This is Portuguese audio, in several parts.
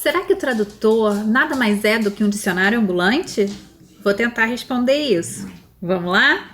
Será que o tradutor nada mais é do que um dicionário ambulante? Vou tentar responder isso. Vamos lá?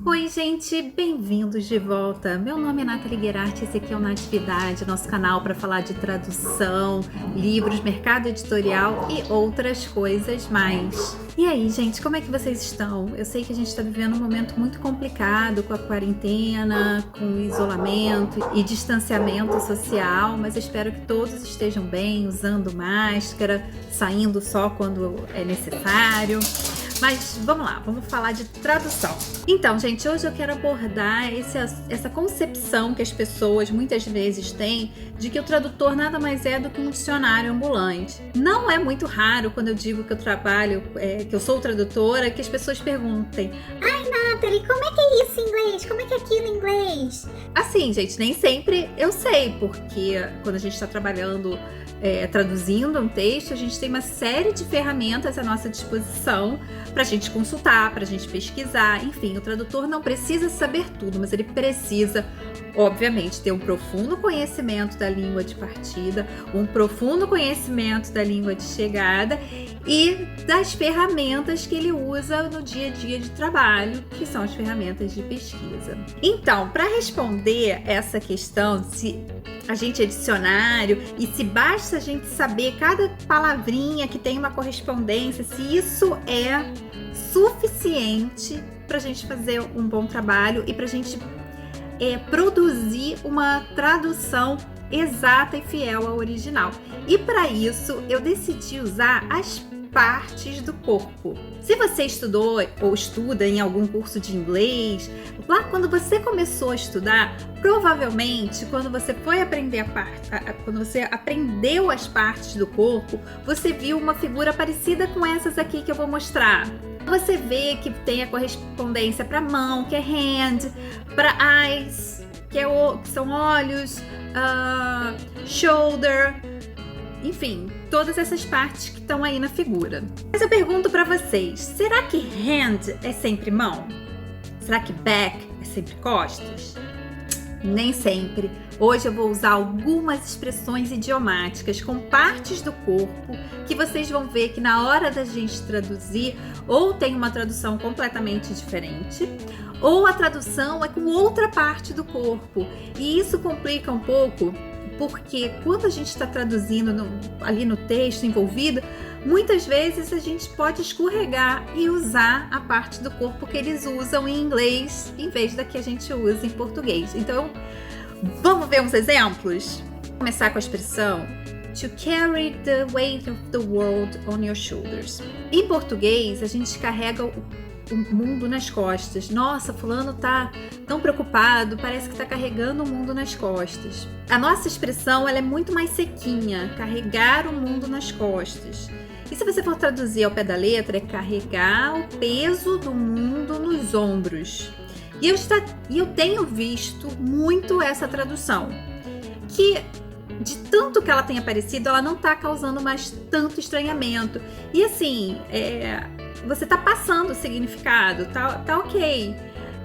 Oi, gente, bem-vindos de volta. Meu nome é Nathalie Guerarte, esse aqui é o Natividade, nosso canal para falar de tradução, livros, mercado editorial e outras coisas mais. E aí, gente, como é que vocês estão? Eu sei que a gente está vivendo um momento muito complicado com a quarentena, com o isolamento e distanciamento social, mas eu espero que todos estejam bem, usando máscara, saindo só quando é necessário. Mas vamos lá, vamos falar de tradução. Então, gente, hoje eu quero abordar essa concepção que as pessoas muitas vezes têm de que o tradutor nada mais é do que um dicionário ambulante. Não é muito raro quando eu digo que eu trabalho, que eu sou tradutora, que as pessoas perguntem: ai, Nathalie, como é que é isso em inglês? Como é que é aquilo em inglês? Assim, gente, nem sempre eu sei, porque quando a gente está trabalhando traduzindo um texto, a gente tem uma série de ferramentas à nossa disposição para a gente consultar, para a gente pesquisar. Enfim, o tradutor não precisa saber tudo, mas ele precisa, obviamente, ter um profundo conhecimento da língua de partida, um profundo conhecimento da língua de chegada e das ferramentas que ele usa no dia a dia de trabalho, que são as ferramentas de pesquisa. Então, para responder essa questão, se a gente é dicionário e se basta a gente saber cada palavrinha que tem uma correspondência, se isso é suficiente para a gente fazer um bom trabalho e para a gente produzir uma tradução exata e fiel ao original. E para isso eu decidi usar as partes do corpo. Se você estudou ou estuda em algum curso de inglês, lá quando você começou a estudar, provavelmente quando você foi aprender quando você aprendeu as partes do corpo, você viu uma figura parecida com essas aqui que eu vou mostrar. Você vê que tem a correspondência para mão, que é hand, para eyes, que são olhos, shoulder, enfim, todas essas partes que estão aí na figura. Mas eu pergunto para vocês, será que hand é sempre mão? Será que back é sempre costas? Nem sempre. Hoje eu vou usar algumas expressões idiomáticas com partes do corpo que vocês vão ver que na hora da gente traduzir, ou tem uma tradução completamente diferente, ou a tradução é com outra parte do corpo. E isso complica um pouco, porque quando a gente está traduzindo ali no texto envolvido, muitas vezes a gente pode escorregar e usar a parte do corpo que eles usam em inglês em vez da que a gente usa em português. Então, vamos ver uns exemplos? Vou começar com a expressão to carry the weight of the world on your shoulders. Em português, a gente carrega o mundo nas costas. Nossa, fulano tá tão preocupado, parece que tá carregando o mundo nas costas. A nossa expressão ela é muito mais sequinha, carregar o mundo nas costas. E se você for traduzir ao pé da letra, é carregar o peso do mundo nos ombros. E eu tenho visto muito essa tradução, que de tanto que ela tem aparecido, ela não tá causando mais tanto estranhamento. E assim, você tá passando o significado, tá ok.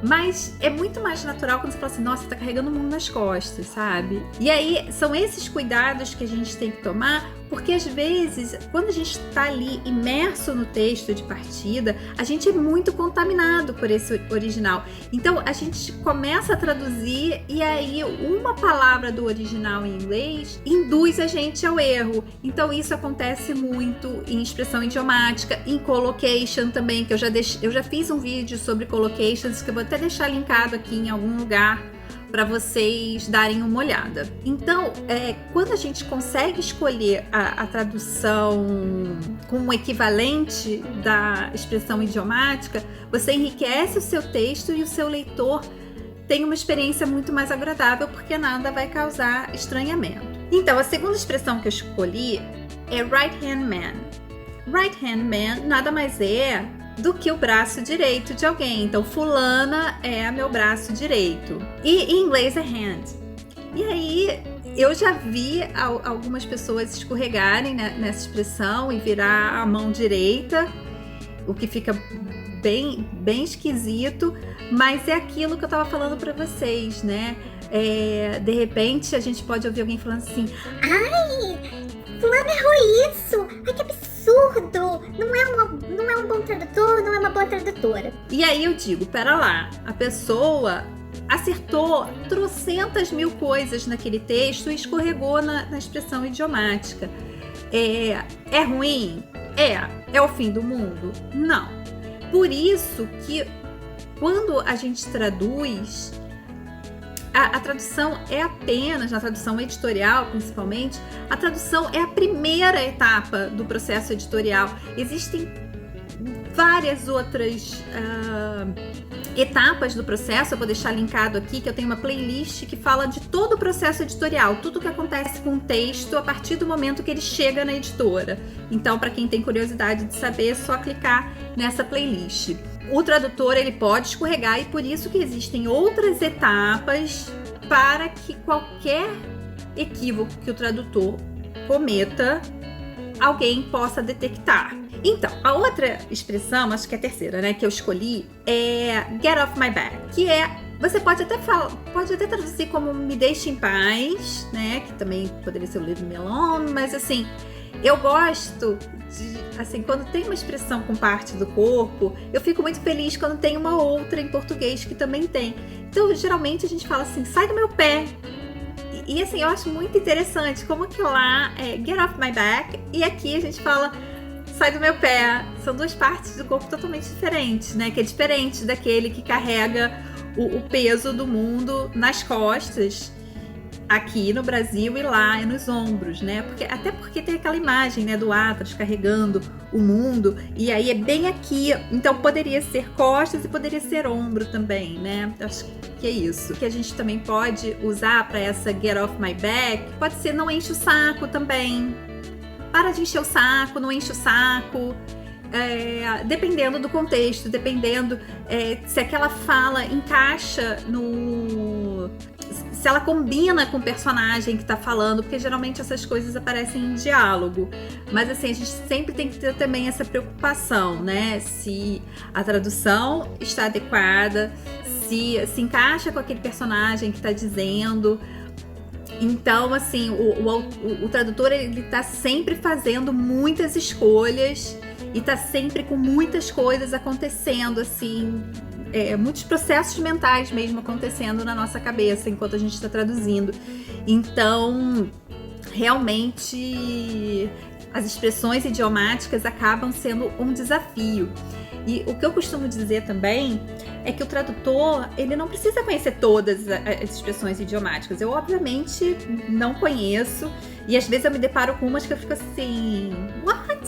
Mas é muito mais natural quando você fala assim, nossa, tá carregando o mundo nas costas, sabe? E aí, são esses cuidados que a gente tem que tomar, porque às vezes, quando a gente tá ali imerso no texto de partida, a gente é muito contaminado por esse original. Então, a gente começa a traduzir e aí uma palavra do original em inglês induz a gente ao erro. Então, isso acontece muito em expressão idiomática, em collocation também, que eu já fiz um vídeo sobre collocations, que eu vou até deixar linkado aqui em algum lugar para vocês darem uma olhada. Então, quando a gente consegue escolher a tradução com um equivalente da expressão idiomática, você enriquece o seu texto e o seu leitor tem uma experiência muito mais agradável, porque nada vai causar estranhamento. Então, a segunda expressão que eu escolhi é right hand man. Right hand man nada mais é do que o braço direito de alguém. Então, fulana é meu braço direito. E em inglês é hand. E aí, eu já vi algumas pessoas escorregarem nessa expressão e virar a mão direita, o que fica bem esquisito, mas é aquilo que eu tava falando pra vocês, né? De repente a gente pode ouvir alguém falando assim: ai, fulano errou isso, ai que absurdo, não é um bom tradutor, não é uma boa tradutora. E aí eu digo, pera lá, a pessoa acertou trocentas mil coisas naquele texto e escorregou na expressão idiomática. É ruim? É o fim do mundo? Não. Por isso que quando a gente traduz, a tradução é apenas, na tradução editorial principalmente, a tradução é a primeira etapa do processo editorial. Existem várias outras etapas do processo. Eu vou deixar linkado aqui que eu tenho uma playlist que fala de todo o processo editorial, tudo que acontece com o texto a partir do momento que ele chega na editora. Então, para quem tem curiosidade de saber, é só clicar nessa playlist. O tradutor, ele pode escorregar, e por isso que existem outras etapas para que qualquer equívoco que o tradutor cometa, alguém possa detectar. Então, a outra expressão, acho que é a terceira, né, que eu escolhi, é get off my back, que você pode até traduzir como me deixe em paz, né, que também poderia ser o leave me alone, mas assim, eu gosto de, assim, quando tem uma expressão com parte do corpo, eu fico muito feliz quando tem uma outra em português que também tem. Então, geralmente a gente fala assim, sai do meu pé. E assim, eu acho muito interessante como que lá é get off my back, e aqui a gente fala sai do meu pé. São duas partes do corpo totalmente diferentes, né? Que é diferente daquele que carrega o peso do mundo nas costas, aqui no Brasil, e lá é nos ombros, né? Até porque tem aquela imagem, né, do Atlas carregando o mundo, e aí é bem aqui. Então poderia ser costas e poderia ser ombro também, né? Acho que é isso. Que a gente também pode usar para essa get off my back, pode ser não enche o saco também. Para de encher o saco, não enche o saco. Dependendo do contexto, dependendo se aquela fala encaixa se ela combina com o personagem que tá falando, porque geralmente essas coisas aparecem em diálogo. Mas assim, a gente sempre tem que ter também essa preocupação, né? Se a tradução está adequada, se encaixa com aquele personagem que tá dizendo. Então, assim, o tradutor, ele tá sempre fazendo muitas escolhas e tá sempre com muitas coisas acontecendo, assim, muitos processos mentais mesmo acontecendo na nossa cabeça enquanto a gente está traduzindo. Então, realmente, as expressões idiomáticas acabam sendo um desafio. E o que eu costumo dizer também é que o tradutor, ele não precisa conhecer todas as expressões idiomáticas. Eu, obviamente, não conheço, e às vezes eu me deparo com umas que eu fico assim, what?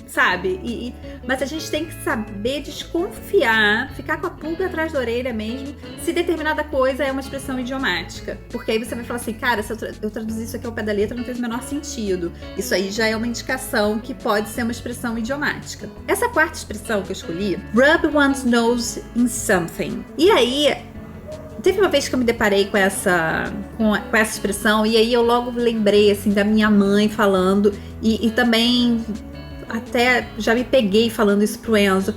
Sabe? Mas a gente tem que saber desconfiar, ficar com a pulga atrás da orelha mesmo, se determinada coisa é uma expressão idiomática. Porque aí você vai falar assim, cara, se eu traduzir isso aqui ao pé da letra, não fez o menor sentido. Isso aí já é uma indicação que pode ser uma expressão idiomática. Essa quarta expressão que eu escolhi, rub one's nose in something. E aí, teve uma vez que eu me deparei com essa expressão, e aí eu logo lembrei, assim, da minha mãe falando, e também até já me peguei falando isso pro Enzo.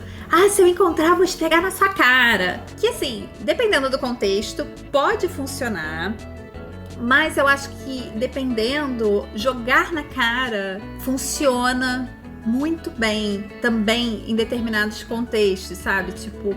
Se eu encontrar, vou esfregar na sua cara. Que assim, dependendo do contexto, pode funcionar, mas eu acho que dependendo, jogar na cara funciona muito bem também em determinados contextos, sabe? Tipo,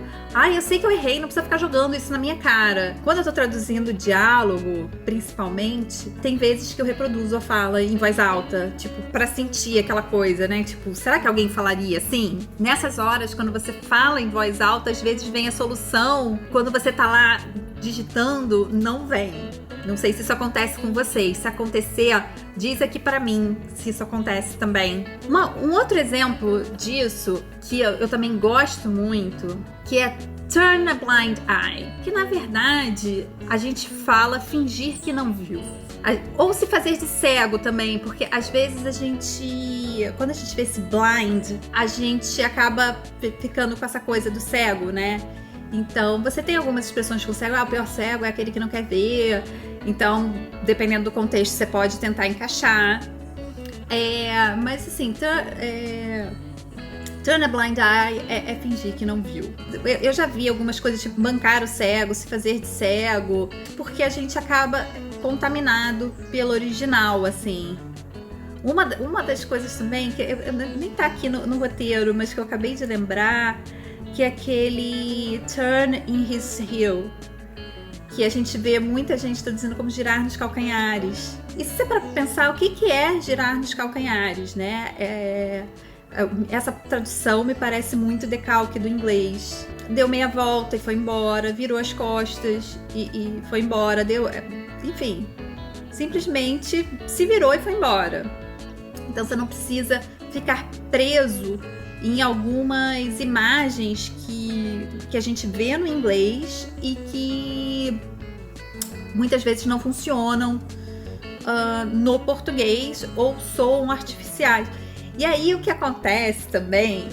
eu sei que eu errei, não precisa ficar jogando isso na minha cara. Quando eu tô traduzindo diálogo, principalmente, tem vezes que eu reproduzo a fala em voz alta, tipo, pra sentir aquela coisa, né? Tipo, será que alguém falaria assim? Nessas horas, quando você fala em voz alta, às vezes vem a solução. Quando você tá lá digitando, não vem. Não sei se isso acontece com vocês. Se acontecer, diz aqui pra mim se isso acontece também. Um outro exemplo disso, que eu também gosto muito, que é turn a blind eye. Que na verdade, a gente fala fingir que não viu. Ou se fazer de cego também, porque às vezes quando a gente vê esse blind, a gente acaba ficando com essa coisa do cego, né? Então, você tem algumas expressões com cego, o pior cego é aquele que não quer ver. Então, dependendo do contexto, você pode tentar encaixar. Mas assim, Turn a blind eye é fingir que não viu. Eu já vi algumas coisas tipo bancar o cego, se fazer de cego, porque a gente acaba contaminado pelo original, assim. Uma das coisas também, que nem tá aqui no roteiro, mas que eu acabei de lembrar, que é aquele turn in his heel, que a gente vê muita gente traduzindo como girar nos calcanhares. E se você para pensar, o que é girar nos calcanhares, né? Essa tradução me parece muito decalque do inglês. Deu meia volta e foi embora, virou as costas e foi embora, enfim, simplesmente se virou e foi embora. Então você não precisa ficar preso em algumas imagens que a gente vê no inglês e que muitas vezes não funcionam no português ou soam artificiais. E aí o que acontece também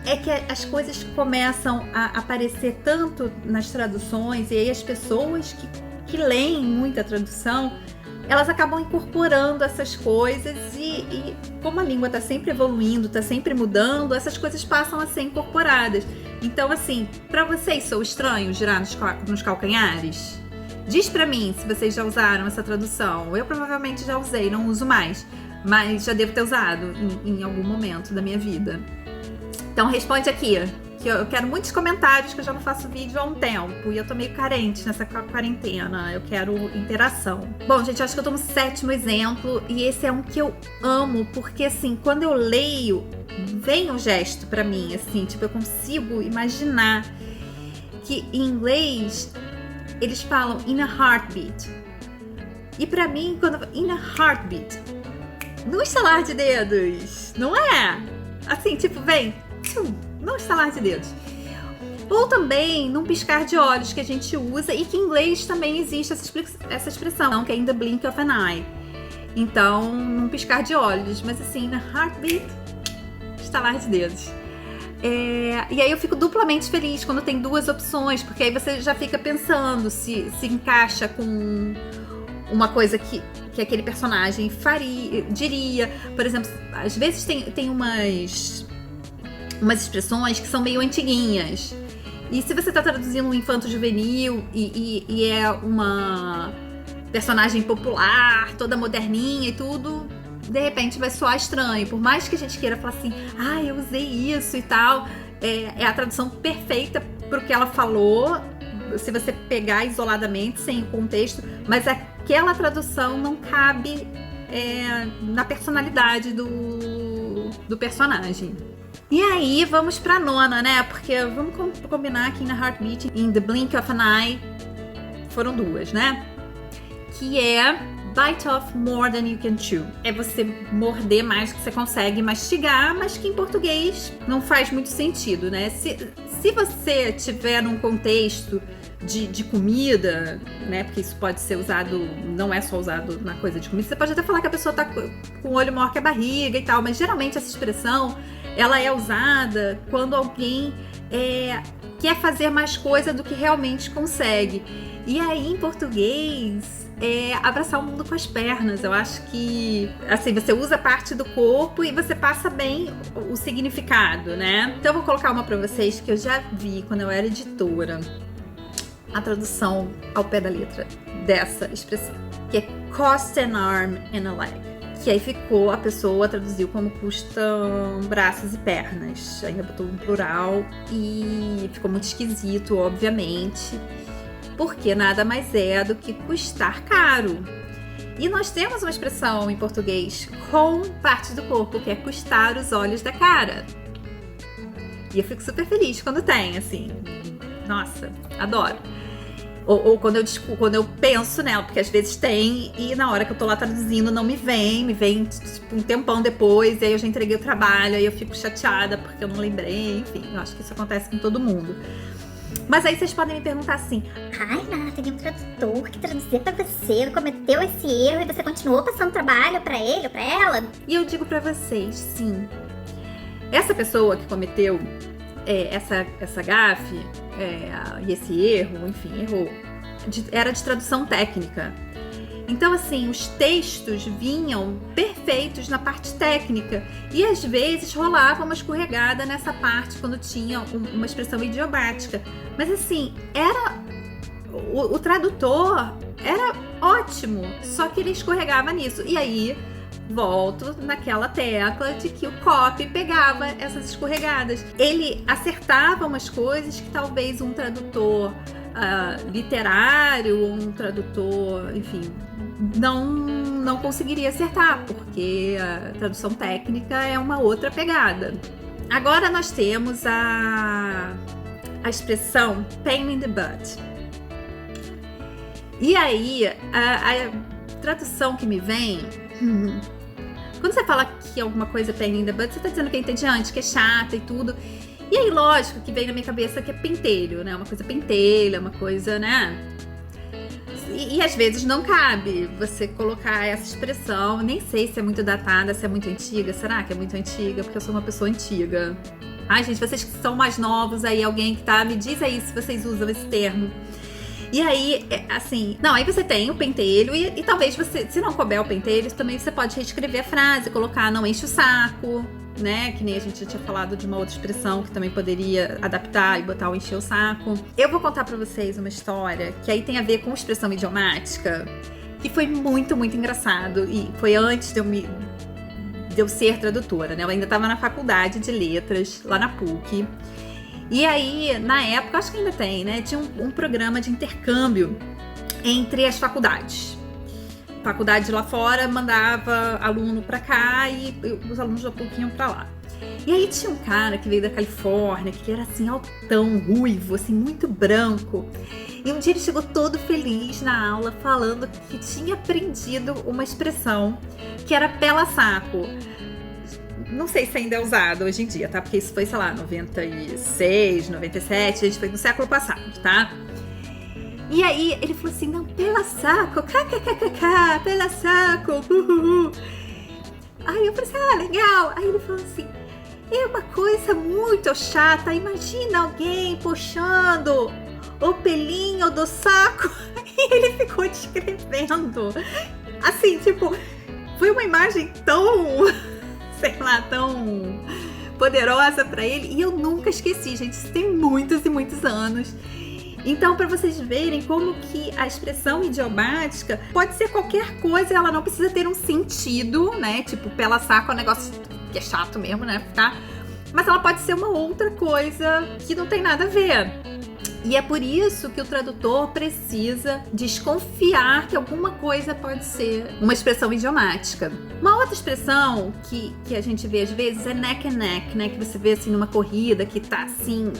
é que as coisas começam a aparecer tanto nas traduções, e aí as pessoas que leem muita tradução, elas acabam incorporando essas coisas e como a língua está sempre evoluindo, está sempre mudando, essas coisas passam a ser incorporadas. Então, assim, para vocês sou estranho girar nos calcanhares? Diz pra mim se vocês já usaram essa tradução. Eu provavelmente já usei, não uso mais, mas já devo ter usado em algum momento da minha vida. Então responde aqui, que eu quero muitos comentários, que eu já não faço vídeo há um tempo e eu tô meio carente nessa quarentena, eu quero interação. Bom, gente, acho que eu tô no 7º exemplo e esse é um que eu amo, porque assim, quando eu leio, vem um gesto pra mim, assim, tipo, eu consigo imaginar que em inglês eles falam in a heartbeat. E pra mim, quando in a heartbeat, num estalar de dedos, não é? Assim, tipo, vem, num estalar de dedos. Ou também num piscar de olhos que a gente usa e que em inglês também existe essa expressão, que é in the blink of an eye. Então, num piscar de olhos, mas assim, na heartbeat, estalar de dedos. E aí eu fico duplamente feliz quando tem duas opções, porque aí você já fica pensando se encaixa com uma coisa que aquele personagem diria. Por exemplo, às vezes tem umas expressões que são meio antiguinhas. E se você está traduzindo um infanto juvenil e é uma personagem popular, toda moderninha e tudo, de repente vai soar estranho. Por mais que a gente queira falar assim, eu usei isso e tal, é a tradução perfeita pro que ela falou, se você pegar isoladamente, sem o contexto, mas aquela tradução não cabe na personalidade do personagem. E aí, vamos pra 9ª, né? Porque vamos combinar aqui na Heartbeat, in the blink of an eye, foram 2, né? Que é bite off more than you can chew. É você morder mais do que você consegue mastigar, mas que em português não faz muito sentido, né? Se você tiver num contexto de comida, né? Porque isso pode ser usado, não é só usado na coisa de comida. Você pode até falar que a pessoa tá com o olho maior que a barriga e tal, mas geralmente essa expressão, ela é usada quando alguém quer fazer mais coisa do que realmente consegue. E aí, em português, abraçar o mundo com as pernas. Eu acho que, assim, você usa parte do corpo e você passa bem o significado, né? Então, eu vou colocar uma pra vocês que eu já vi quando eu era editora. A tradução ao pé da letra dessa expressão, que é cost an arm and a leg. Que aí ficou, a pessoa traduziu como custam braços e pernas. Ainda botou um plural e ficou muito esquisito, obviamente. Porque nada mais é do que custar caro. E nós temos uma expressão em português com partes do corpo, que é custar os olhos da cara. E eu fico super feliz quando tem, assim. Nossa, adoro. Ou quando eu penso nela, porque às vezes tem e na hora que eu tô lá traduzindo não me vem tipo, um tempão depois, e aí eu já entreguei o trabalho, aí eu fico chateada porque eu não lembrei, enfim, eu acho que isso acontece com todo mundo. Mas aí vocês podem me perguntar assim, Renata, tem um tradutor que traduzia pra você, cometeu esse erro e você continuou passando trabalho pra ele ou pra ela? E eu digo pra vocês, sim, essa pessoa que cometeu essa gafe e esse erro, enfim, errou, era de tradução técnica. Então, assim, os textos vinham perfeitos na parte técnica e às vezes rolava uma escorregada nessa parte quando tinha uma expressão idiomática. Mas assim, o tradutor era ótimo, só que ele escorregava nisso. E aí, volto naquela tecla de que o copy pegava essas escorregadas. Ele acertava umas coisas que talvez um tradutor literário, um tradutor, enfim, não conseguiria acertar, porque a tradução técnica é uma outra pegada. Agora nós temos a expressão pain in the butt. E aí, a tradução que me vem... Quando você fala que alguma coisa é pain in the butt, você tá dizendo que é entediante, que é chata e tudo. E aí, lógico, que vem na minha cabeça que é pentelho, né? Uma coisa pentelha, uma coisa, né? E às vezes não cabe você colocar essa expressão. Nem sei se é muito datada, se é muito antiga. Será que é muito antiga? Porque eu sou uma pessoa antiga. Ai, gente, vocês que são mais novos aí, alguém que tá, me diz aí se vocês usam esse termo. E aí, assim, não, aí você tem o pentelho e talvez você, se não couber o pentelho, também você pode reescrever a frase, colocar não enche o saco, né? Que nem a gente já tinha falado de uma outra expressão que também poderia adaptar e botar o encher o saco. Eu vou contar pra vocês uma história que aí tem a ver com expressão idiomática, que foi muito, muito engraçado e foi antes de eu ser tradutora, né? Eu ainda tava na faculdade de letras, lá na PUC. E aí, na época, acho que ainda tem, né? Tinha um programa de intercâmbio entre as faculdades. A faculdade lá fora mandava aluno pra cá e os alunos da PUC iam pra lá. E aí tinha um cara que veio da Califórnia, que era assim, altão, ruivo, assim, muito branco. E um dia ele chegou todo feliz na aula, falando que tinha aprendido uma expressão que era pela saco. Não sei se ainda é usado hoje em dia, tá? Porque isso foi, sei lá, 96, 97, a gente foi no século passado, tá? E aí ele falou assim, não, pela saco, kkkk, pela saco, Aí eu falei assim, legal. Aí ele falou assim, é uma coisa muito chata, imagina alguém puxando o pelinho do saco. E ele ficou descrevendo, assim, tipo, foi uma imagem tão... sei lá, tão poderosa pra ele, e eu nunca esqueci, gente, isso tem muitos e muitos anos. Então, pra vocês verem como que a expressão idiomática pode ser qualquer coisa, ela não precisa ter um sentido, né, tipo, pela saco é um negócio que é chato mesmo, né, tá? Mas ela pode ser uma outra coisa que não tem nada a ver. E é por isso que o tradutor precisa desconfiar que alguma coisa pode ser uma expressão idiomática. Uma outra expressão que a gente vê às vezes é neck and neck, né? Que você vê assim numa corrida que tá assim,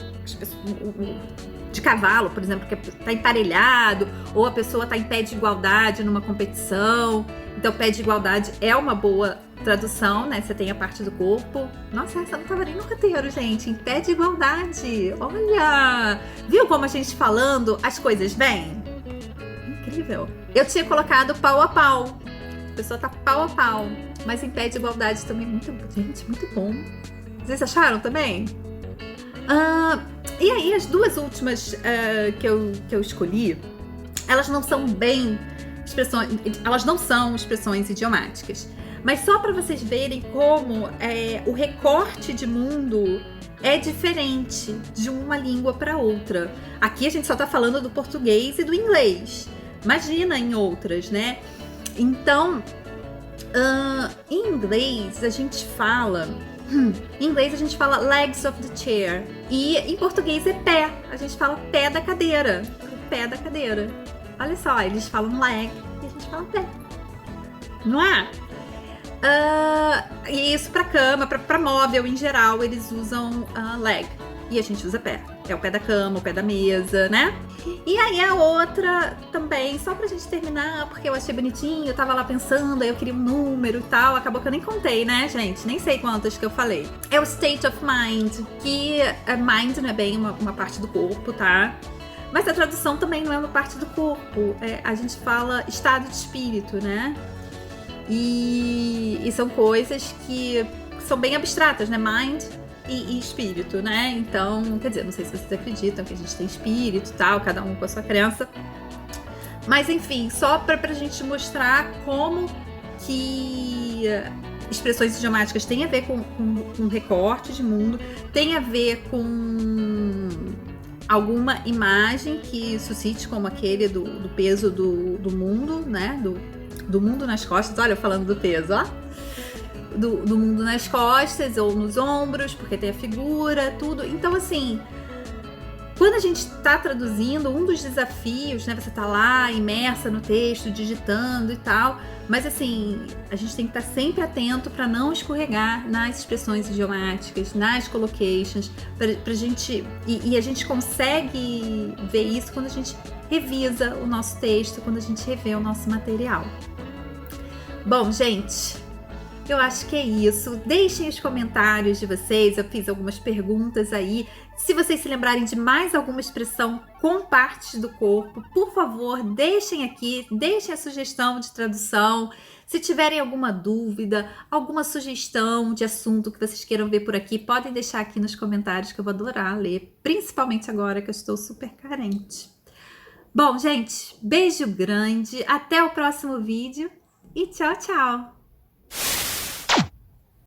de cavalo, por exemplo, que tá emparelhado, ou a pessoa tá em pé de igualdade numa competição. Então, pé de igualdade é uma boa tradução, né? Você tem a parte do corpo. Nossa, essa não tava nem no roteiro, gente. Em pé de igualdade. Olha! Viu como a gente falando, as coisas vêm? Incrível. Eu tinha colocado pau a pau. A pessoa tá pau a pau. Mas em pé de igualdade também muito... Gente, muito bom. Vocês acharam também? E aí, as duas últimas que eu escolhi, elas não são bem expressões... Elas não são expressões idiomáticas. Mas só para vocês verem como o recorte de mundo é diferente de uma língua para outra. Aqui a gente só tá falando do português e do inglês. Imagina em outras, né? Então, em inglês a gente fala... Em inglês a gente fala legs of the chair. E em português é pé. A gente fala pé da cadeira. O pé da cadeira. Olha só, eles falam leg e a gente fala pé. Não é? E isso pra cama, pra móvel em geral, eles usam leg. E a gente usa pé. É o pé da cama, o pé da mesa, né? E aí a outra também, só pra gente terminar, porque eu achei bonitinho, eu tava lá pensando, aí eu queria um número e tal, acabou que eu nem contei, né, gente? Nem sei quantas que eu falei. É o state of mind, que mind não é bem uma parte do corpo, tá? Mas a tradução também não é uma parte do corpo. A gente fala estado de espírito, né? E são coisas que são bem abstratas, né? Mind e espírito, né? Então, quer dizer, não sei se vocês acreditam que a gente tem espírito e tal, cada um com a sua crença. Mas enfim, só pra gente mostrar como que expressões idiomáticas têm a ver com recorte de mundo, tem a ver com alguma imagem que suscite, como aquele do peso do mundo, né? Do mundo nas costas. Olha, eu falando do peso, ó. Do mundo nas costas ou nos ombros, porque tem a figura, tudo. Então, assim, quando a gente está traduzindo, um dos desafios, né? Você tá lá imersa no texto, digitando e tal, mas assim, a gente tem que estar sempre atento para não escorregar nas expressões idiomáticas, nas collocations, pra gente. E a gente consegue ver isso quando a gente revisa o nosso texto, quando a gente revê o nosso material. Bom, gente, eu acho que é isso. Deixem os comentários de vocês, eu fiz algumas perguntas aí. Se vocês se lembrarem de mais alguma expressão com partes do corpo, por favor, deixem aqui, deixem a sugestão de tradução. Se tiverem alguma dúvida, alguma sugestão de assunto que vocês queiram ver por aqui, podem deixar aqui nos comentários que eu vou adorar ler, principalmente agora que eu estou super carente. Bom, gente, beijo grande, até o próximo vídeo e tchau, tchau!